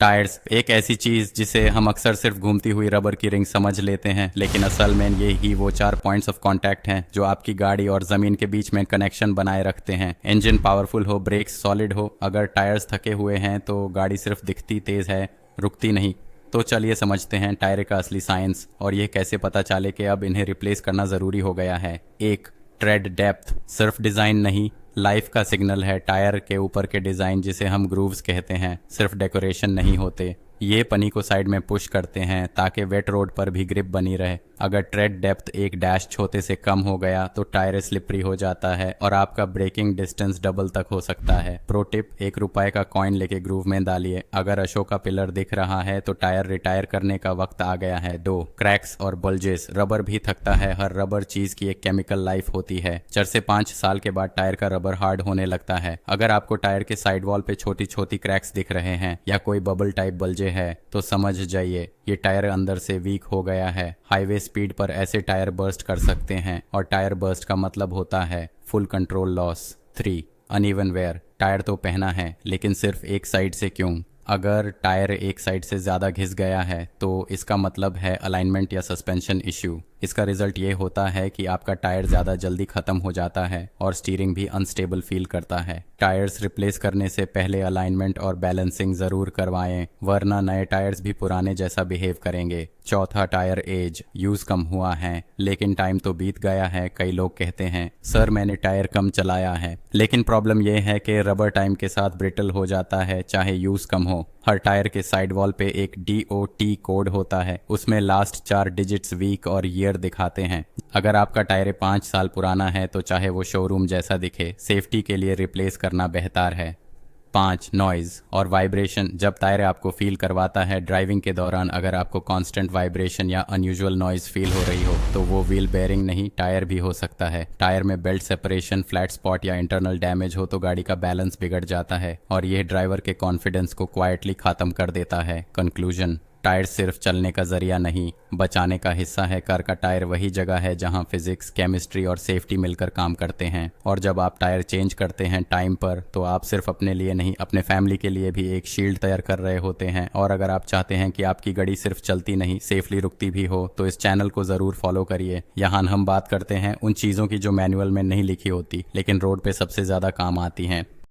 Tyres एक ऐसी चीज जिसे हम अक्सर सिर्फ घूमती हुई रबर की रिंग समझ लेते हैं, लेकिन असल में ये ही वो 4 पॉइंट्स ऑफ कांटेक्ट हैं जो आपकी गाड़ी और जमीन के बीच में कनेक्शन बनाए रखते हैं। इंजन पावरफुल हो, ब्रेक्स सॉलिड हो, अगर टायर्स थके हुए हैं तो गाड़ी सिर्फ दिखती तेज है, रुकती नहीं। तो चलिए समझते हैं टायर का असली साइंस और ये कैसे पता चले कि अब इन्हें रिप्लेस करना ज़रूरी हो गया है। एक, ट्रेड डेप्थ सिर्फ डिज़ाइन नहीं, लाइफ का सिग्नल है। टायर के ऊपर के डिज़ाइन जिसे हम ग्रूव्स कहते हैं सिर्फ डेकोरेशन नहीं होते, ये पनी को साइड में पुश करते हैं ताकि वेट रोड पर भी ग्रिप बनी रहे। अगर ट्रेड डेप्थ एक डैश छोटे से कम हो गया तो टायर स्लिपरी हो जाता है और आपका ब्रेकिंग डिस्टेंस डबल तक हो सकता है। प्रो टिप, ₹1 का कॉइन लेके ग्रूव में डालिए। अगर अशोका पिलर दिख रहा है तो टायर रिटायर करने का वक्त आ गया है। 2, क्रैक्स और बल्जेस रबर भी थकता है। हर रबर चीज की एक केमिकल लाइफ होती है। 4 से 5 साल के बाद टायर का रबर हार्ड होने लगता है। अगर आपको टायर के साइड वॉल पे छोटी छोटी क्रैक्स दिख रहे हैं या कोई बबल टाइप बल्जे है तो समझ जाइए ये टायर अंदर से वीक हो गया है। हाईवे स्पीड पर ऐसे टायर बर्स्ट कर सकते हैं और टायर बर्स्ट का मतलब होता है full control loss. 3, uneven wear tyre तो पहना है लेकिन सिर्फ एक साइड से क्यों? अगर टायर एक साइड से ज़्यादा घिस गया है तो इसका मतलब है अलाइनमेंट या सस्पेंशन इश्यू। इसका रिजल्ट ये होता है कि आपका टायर ज़्यादा जल्दी ख़त्म हो जाता है और स्टीयरिंग भी अनस्टेबल फील करता है। टायर्स रिप्लेस करने से पहले अलाइनमेंट और बैलेंसिंग ज़रूर करवाएं, वरना नए टायर्स भी पुराने जैसा बिहेव करेंगे। चौथा, टायर एज यूज़ कम हुआ है लेकिन टाइम तो बीत गया है। कई लोग कहते हैं सर मैंने टायर कम चलाया है, लेकिन प्रॉब्लम यह है कि रबर टाइम के साथ ब्रिटल हो जाता है चाहे यूज़ कम हो। हर टायर के साइड वॉल पे एक DOT कोड होता है, उसमें लास्ट 4 डिजिट्स वीक और ईयर दिखाते हैं। अगर आपका टायर 5 साल पुराना है तो चाहे वो शोरूम जैसा दिखे, सेफ्टी के लिए रिप्लेस करना बेहतर है। 5, नॉइज़ और वाइब्रेशन जब टायर आपको फील करवाता है ड्राइविंग के दौरान, अगर आपको कांस्टेंट वाइब्रेशन या अनयूजुअल नॉइज़ फील हो रही हो तो वो व्हील बेयरिंग नहीं टायर भी हो सकता है। टायर में बेल्ट सेपरेशन, फ्लैट स्पॉट या इंटरनल डैमेज हो तो गाड़ी का बैलेंस बिगड़ जाता है और यह ड्राइवर के कॉन्फिडेंस को क्वाइटली ख़त्म कर देता है। कंक्लूजन, टायर सिर्फ चलने का जरिया नहीं, बचाने का हिस्सा है। कार का टायर वही जगह है जहां फिजिक्स, केमिस्ट्री और सेफ्टी मिलकर काम करते हैं। और जब आप टायर चेंज करते हैं टाइम पर तो आप सिर्फ अपने लिए नहीं, अपने फैमिली के लिए भी एक शील्ड तैयार कर रहे होते हैं। और अगर आप चाहते हैं कि आपकी गाड़ी सिर्फ चलती नहीं, सेफली रुकती भी हो, तो इस चैनल को ज़रूर फॉलो करिए। यहाँ हम बात करते हैं उन चीज़ों की जो मैनुअल में नहीं लिखी होती लेकिन रोड पे सबसे ज़्यादा काम आती हैं।